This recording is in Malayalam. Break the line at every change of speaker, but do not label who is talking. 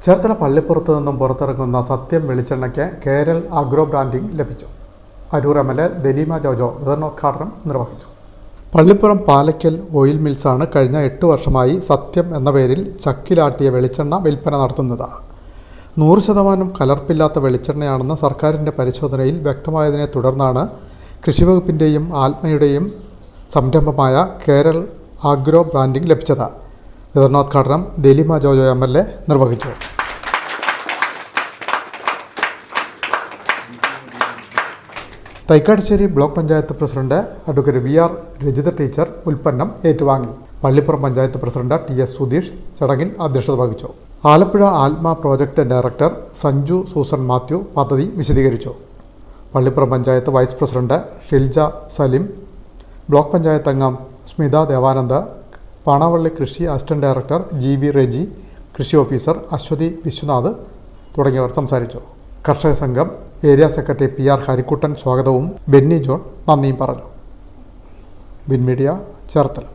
ചേർത്തല പള്ളിപ്പുറത്ത് നിന്നും പുറത്തിറങ്ങുന്ന സത്യം വെളിച്ചെണ്ണയ്ക്ക് കേരൾ അഗ്രോ ബ്രാൻഡിംഗ് ലഭിച്ചു. അരൂർ MLA ദലീമ ജോജോ വിതരണോദ്ഘാടനം നിർവഹിച്ചു. പള്ളിപ്പുറം പാലയ്ക്കൽ ഓയിൽ മിൽസാണ് കഴിഞ്ഞ 8 വർഷമായി സത്യം എന്ന പേരിൽ ചക്കിലാട്ടിയ വെളിച്ചെണ്ണ വിൽപ്പന നടത്തുന്നത്. 100% കലർപ്പില്ലാത്ത വെളിച്ചെണ്ണയാണെന്ന് സർക്കാരിൻ്റെ പരിശോധനയിൽ വ്യക്തമായതിനെ തുടർന്നാണ് കൃഷിവകുപ്പിൻ്റെയും ആത്മയുടെയും സംരംഭമായ കേരൾ അഗ്രോ ബ്രാൻഡിംഗ് ലഭിച്ചത്. വിതരണോദ്ഘാടനം ദലീമ ജോജോ MLA നിർവഹിച്ചു. Thaikkattussery block panchayat president advocate VR Rajitha teacher ഉൽപ്പന്നം ഏറ്റുവാങ്ങി. പള്ളിപ്പുറം പഞ്ചായത്ത് പ്രസിഡന്റ് TS സുധീഷ് ചടങ്ങിൽ അധ്യക്ഷത വഹിച്ചു. ആലപ്പുഴ ആത്മ പ്രോജക്ട് ഡയറക്ടർ സഞ്ജു സൂസൻ മാത്യു പദ്ധതി വിശദീകരിച്ചു. Pallippuram panchayat vice president Shilja Salim, block panchayat അംഗം സ്മിത ദേവാനന്ദ്, പാണാവള്ളി കൃഷി അസിസ്റ്റന്റ് ഡയറക്ടർ GV റെജി, കൃഷി ഓഫീസർ അശ്വതി വിശ്വനാഥ് തുടങ്ങിയവർ സംസാരിച്ചു. കർഷക സംഘം ഏരിയ സെക്രട്ടറി PR ഹരിക്കുട്ടൻ സ്വാഗതവും ബെന്നി ജോൺ നന്ദിയും പറഞ്ഞു. Win media Cherthala.